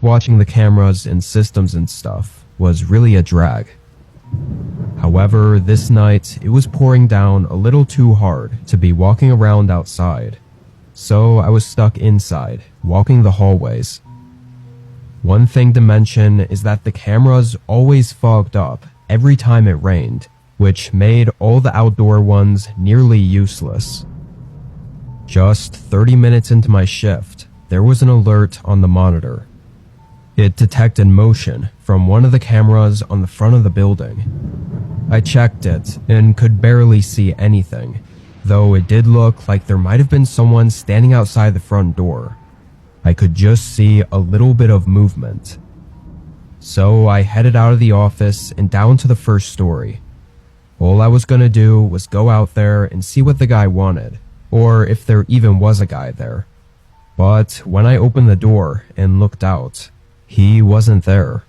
just watching the cameras and systems and stuff was really a drag. However, this night it was pouring down a little too hard to be walking around outside, so I was stuck inside, walking the hallways. One thing to mention is that the cameras always fogged up every time it rained, which made all the outdoor ones nearly useless. Just 30 minutes into my shift, there was an alert on the monitor. It detected motion from one of the cameras on the front of the building. I checked it and could barely see anything, though it did look like there might have been someone standing outside the front door. I could just see a little bit of movement. So I headed out of the office and down to the first story. All I was gonna do was go out there and see what the guy wanted, or if there even was a guy there. But when I opened the door and looked out, he wasn't there.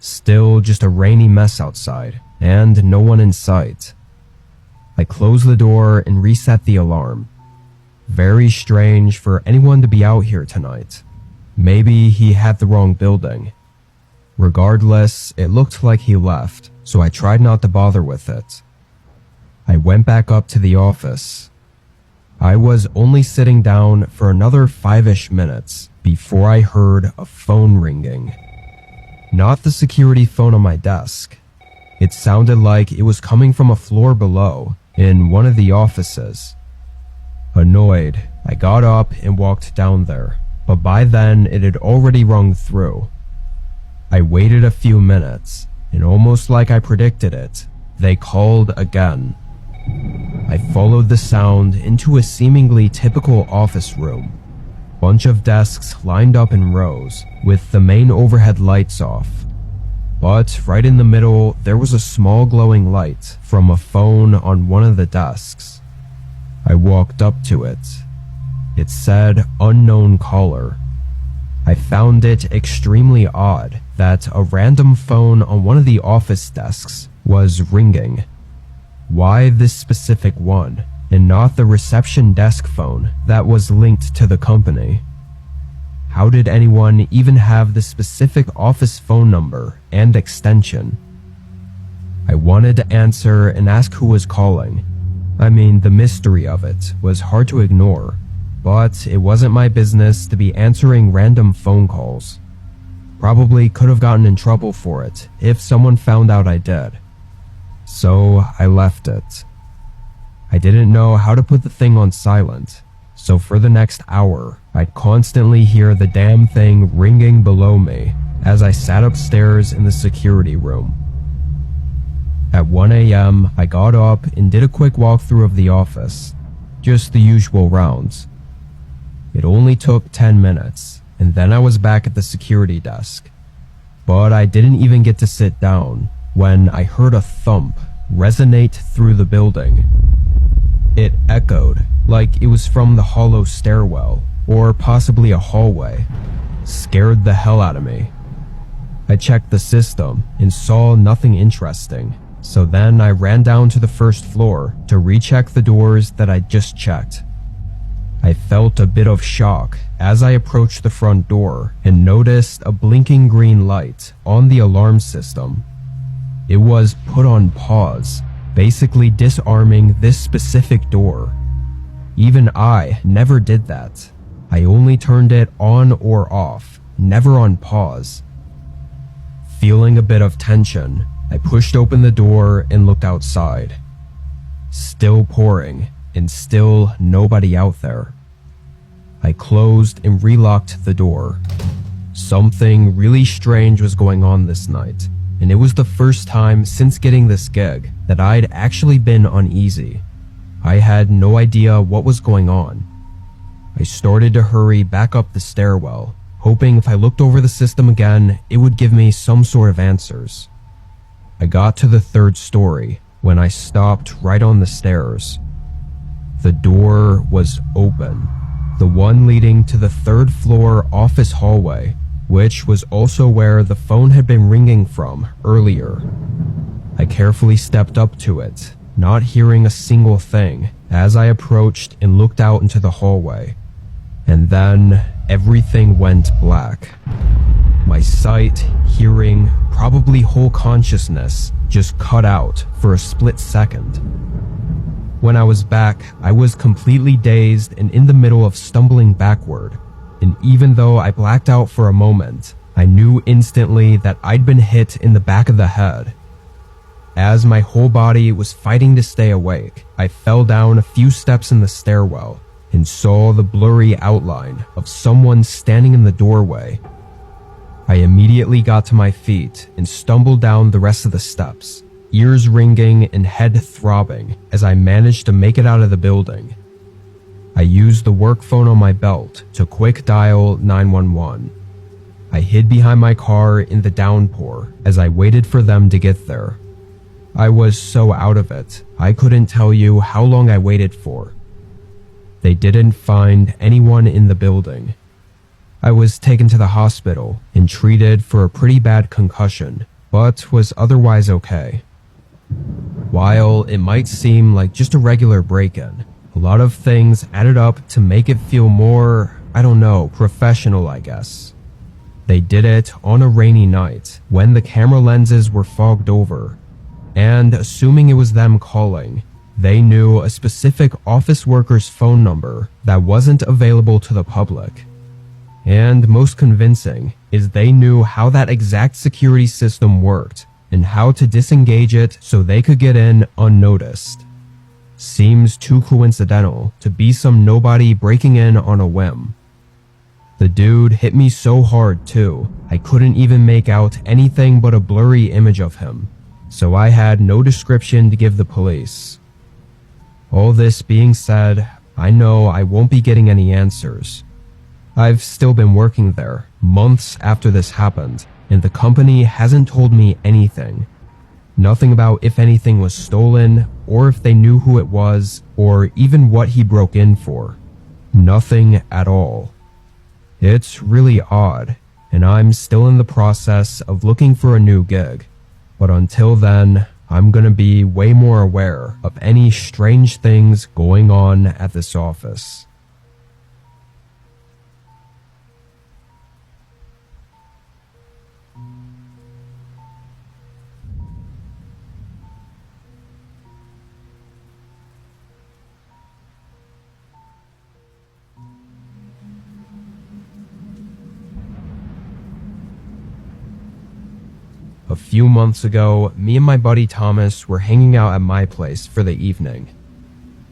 Still just a rainy mess outside, and no one in sight. I closed the door and reset the alarm. Very strange for anyone to be out here tonight. Maybe he had the wrong building. Regardless, it looked like he left, so I tried not to bother with it. I went back up to the office. I was only sitting down for another 5-ish minutes before I heard a phone ringing. Not the security phone on my desk. It sounded like it was coming from a floor below, in one of the offices. Annoyed, I got up and walked down there, but by then it had already rung through. I waited a few minutes, and almost like I predicted it, they called again. I followed the sound into a seemingly typical office room. Bunch of desks lined up in rows, with the main overhead lights off. But right in the middle, there was a small glowing light from a phone on one of the desks. I walked up to it. It said unknown caller. I found it extremely odd that a random phone on one of the office desks was ringing. Why this specific one, and not the reception desk phone that was linked to the company? How did anyone even have the specific office phone number and extension? I wanted to answer and ask who was calling. I mean, the mystery of it was hard to ignore, but it wasn't my business to be answering random phone calls. Probably could have gotten in trouble for it if someone found out I did. So I left it. I didn't know how to put the thing on silent, so for the next hour, I'd constantly hear the damn thing ringing below me as I sat upstairs in the security room. At 1 a.m., I got up and did a quick walkthrough of the office, just the usual rounds. It only took 10 minutes, and then I was back at the security desk. But I didn't even get to sit down when I heard a thump resonate through the building. It echoed like it was from the hollow stairwell or possibly a hallway. Scared the hell out of me. I checked the system and saw nothing interesting, so then I ran down to the first floor to recheck the doors that I'd just checked. I felt a bit of shock as I approached the front door and noticed a blinking green light on the alarm system. It was put on pause, basically disarming this specific door. Even I never did that. I only turned it on or off, never on pause. Feeling a bit of tension, I pushed open the door and looked outside. Still pouring, and still nobody out there. I closed and relocked the door. Something really strange was going on this night, and it was the first time since getting this gig that I'd actually been uneasy. I had no idea what was going on. I started to hurry back up the stairwell, hoping if I looked over the system again, it would give me some sort of answers. I got to the 3rd story when I stopped right on the stairs. The door was open, the one leading to the 3rd floor office hallway, which was also where the phone had been ringing from earlier. I carefully stepped up to it, not hearing a single thing as I approached and looked out into the hallway. And then everything went black. sight, hearing, probably whole consciousness just cut out for a split second. When I was back, I was completely dazed and in the middle of stumbling backward, and even though I blacked out for a moment, I knew instantly that I'd been hit in the back of the head. As my whole body was fighting to stay awake, I fell down a few steps in the stairwell and saw the blurry outline of someone standing in the doorway. I immediately got to my feet and stumbled down the rest of the steps, ears ringing and head throbbing as I managed to make it out of the building. I used the work phone on my belt to quick dial 911. I hid behind my car in the downpour as I waited for them to get there. I was so out of it, I couldn't tell you how long I waited for. They didn't find anyone in the building. I was taken to the hospital and treated for a pretty bad concussion, but was otherwise okay. While it might seem like just a regular break-in, a lot of things added up to make it feel more, professional, I guess. They did it on a rainy night when the camera lenses were fogged over, and assuming it was them calling, they knew a specific office worker's phone number that wasn't available to the public. And most convincing is they knew how that exact security system worked and how to disengage it so they could get in unnoticed. Seems too coincidental to be some nobody breaking in on a whim. The dude hit me so hard too, I couldn't even make out anything but a blurry image of him, so I had no description to give the police. All this being said, I know I won't be getting any answers. I've still been working there, months after this happened, and the company hasn't told me anything. Nothing about if anything was stolen, or if they knew who it was, or even what he broke in for. Nothing at all. It's really odd, and I'm still in the process of looking for a new gig. But until then, I'm gonna be way more aware of any strange things going on at this office. A few months ago, me and my buddy Thomas were hanging out at my place for the evening.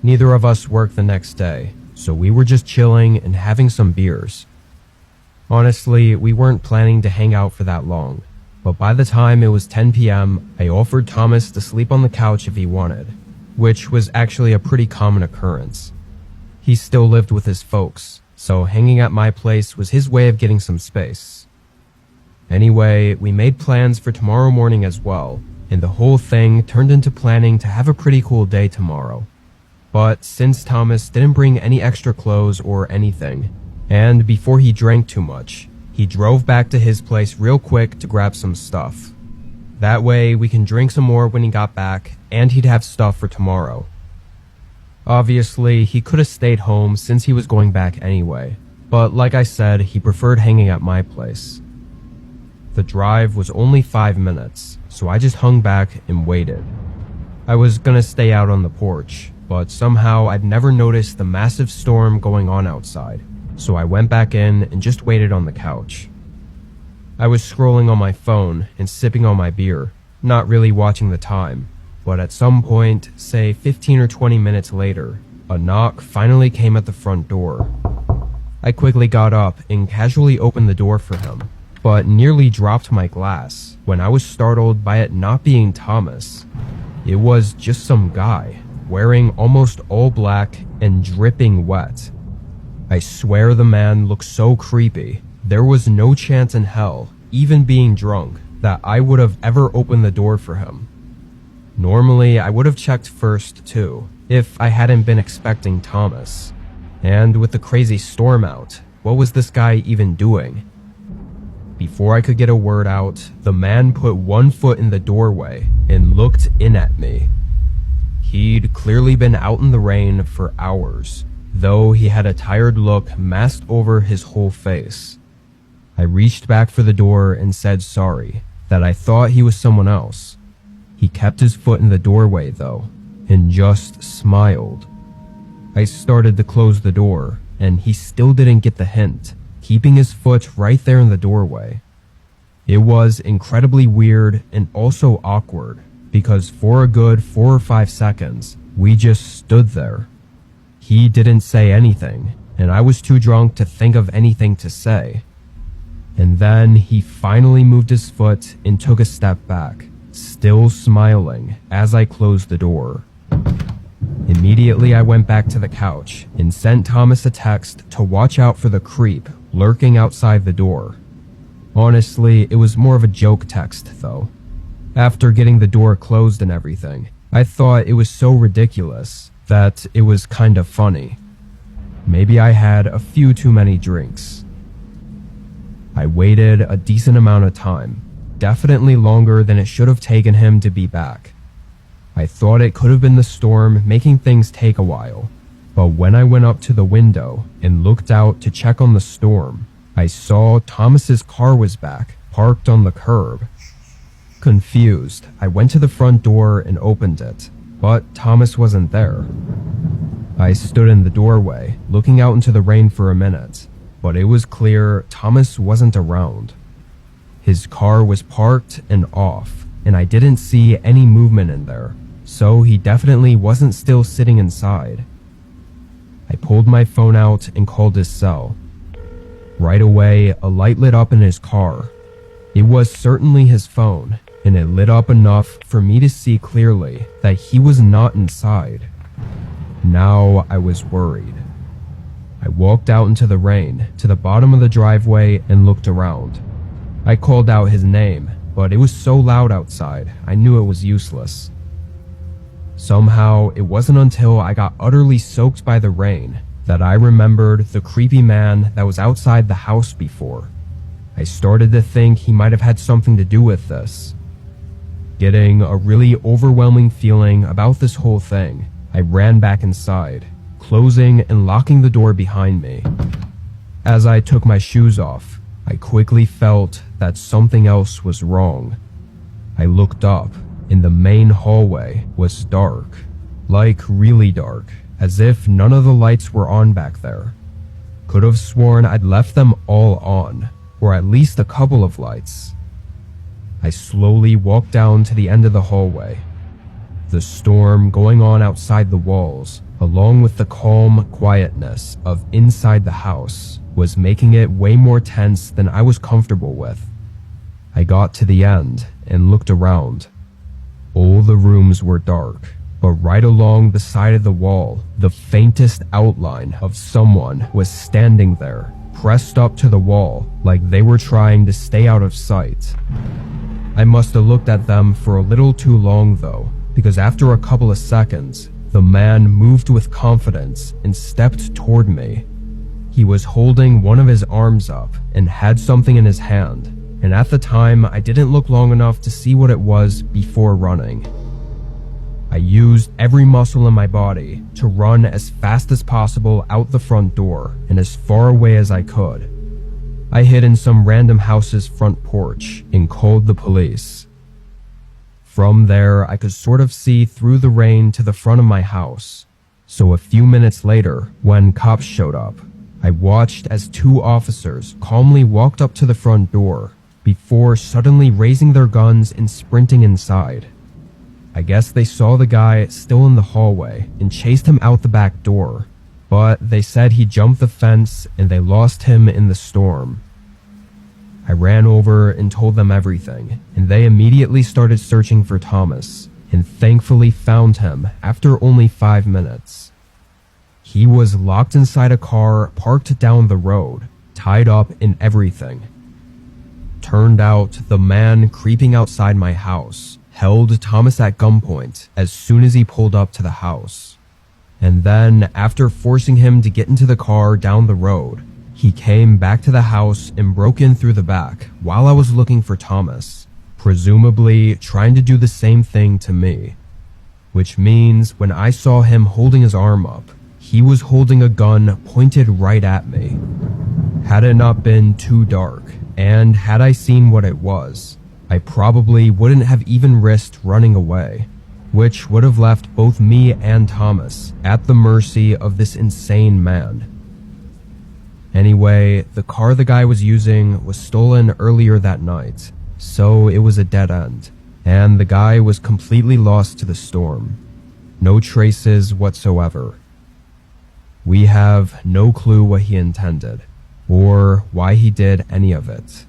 Neither of us worked the next day, so we were just chilling and having some beers. Honestly, we weren't planning to hang out for that long, but by the time it was 10 p.m., I offered Thomas to sleep on the couch if he wanted, which was actually a pretty common occurrence. He still lived with his folks, so hanging at my place was his way of getting some space. Anyway, we made plans for tomorrow morning as well, and the whole thing turned into planning to have a pretty cool day tomorrow. But since Thomas didn't bring any extra clothes or anything, and before he drank too much, he drove back to his place real quick to grab some stuff. That way we can drink some more when he got back, and he'd have stuff for tomorrow. Obviously, he could have stayed home since he was going back anyway, but like I said, he preferred hanging at my place. The drive was only 5 minutes, so I just hung back and waited. I was gonna stay out on the porch, but somehow I'd never noticed the massive storm going on outside, so I went back in and just waited on the couch. I was scrolling on my phone and sipping on my beer, not really watching the time, but at some point, say 15 or 20 minutes later, a knock finally came at the front door. I quickly got up and casually opened the door for him, but nearly dropped my glass when I was startled by it not being Thomas. It was just some guy, wearing almost all black and dripping wet. I swear the man looked so creepy. There was no chance in hell, even being drunk, that I would have ever opened the door for him. Normally, I would have checked first too, if I hadn't been expecting Thomas. And with the crazy storm out, what was this guy even doing? Before I could get a word out, the man put one foot in the doorway and looked in at me. He'd clearly been out in the rain for hours, though he had a tired look masked over his whole face. I reached back for the door and said sorry, that I thought he was someone else. He kept his foot in the doorway though, and just smiled. I started to close the door, and he still didn't get the hint, keeping his foot right there in the doorway. It was incredibly weird and also awkward, because for a good 4 or 5 seconds, we just stood there. He didn't say anything, and I was too drunk to think of anything to say. And then he finally moved his foot and took a step back, still smiling as I closed the door. Immediately I went back to the couch and sent Thomas a text to watch out for the creep lurking outside the door. Honestly, it was more of a joke text though. After getting the door closed and everything, I thought it was so ridiculous that it was kind of funny. Maybe I had a few too many drinks. I waited a decent amount of time, definitely longer than it should have taken him to be back. I thought it could have been the storm making things take a while, but when I went up to the window and looked out to check on the storm, I saw Thomas's car was back, parked on the curb. Confused, I went to the front door and opened it, but Thomas wasn't there. I stood in the doorway, looking out into the rain for a minute, but it was clear Thomas wasn't around. His car was parked and off, and I didn't see any movement in there, so he definitely wasn't still sitting inside. I pulled my phone out and called his cell. Right away, a light lit up in his car. It was certainly his phone, and it lit up enough for me to see clearly that he was not inside. Now I was worried. I walked out into the rain to the bottom of the driveway and looked around. I called out his name, but it was so loud outside, I knew it was useless. Somehow, it wasn't until I got utterly soaked by the rain that I remembered the creepy man that was outside the house before. I started to think he might have had something to do with this. Getting a really overwhelming feeling about this whole thing, I ran back inside, closing and locking the door behind me. As I took my shoes off, I quickly felt that something else was wrong. I looked up, and the main hallway was dark, like really dark, as if none of the lights were on back there. Could have sworn I'd left them all on, or at least a couple of lights. I slowly walked down to the end of the hallway. The storm going on outside the walls, along with the calm quietness of inside the house, was making it way more tense than I was comfortable with. I got to the end and looked around. All the rooms were dark, but right along the side of the wall, the faintest outline of someone was standing there, pressed up to the wall like they were trying to stay out of sight. I must have looked at them for a little too long though, because after a couple of seconds, the man moved with confidence and stepped toward me. He was holding one of his arms up and had something in his hand, and at the time I didn't look long enough to see what it was before running. I used every muscle in my body to run as fast as possible out the front door and as far away as I could. I hid in some random house's front porch and called the police. From there, I could sort of see through the rain to the front of my house. So a few minutes later, when cops showed up, I watched as 2 officers calmly walked up to the front door before suddenly raising their guns and sprinting inside. I guess they saw the guy still in the hallway and chased him out the back door, but they said he jumped the fence and they lost him in the storm. I ran over and told them everything, and they immediately started searching for Thomas, and thankfully found him after only 5 minutes. He was locked inside a car parked down the road, tied up in everything. Turned out the man creeping outside my house held Thomas at gunpoint as soon as he pulled up to the house. And then, after forcing him to get into the car down the road, he came back to the house and broke in through the back while I was looking for Thomas, presumably trying to do the same thing to me. Which means when I saw him holding his arm up, he was holding a gun pointed right at me. Had it not been too dark, And had I seen what it was, I probably wouldn't have even risked running away, which would have left both me and Thomas at the mercy of this insane man. Anyway, the car the guy was using was stolen earlier that night, so it was a dead end, and the guy was completely lost to the storm. No traces whatsoever. We have no clue what he intended, or why he did any of it.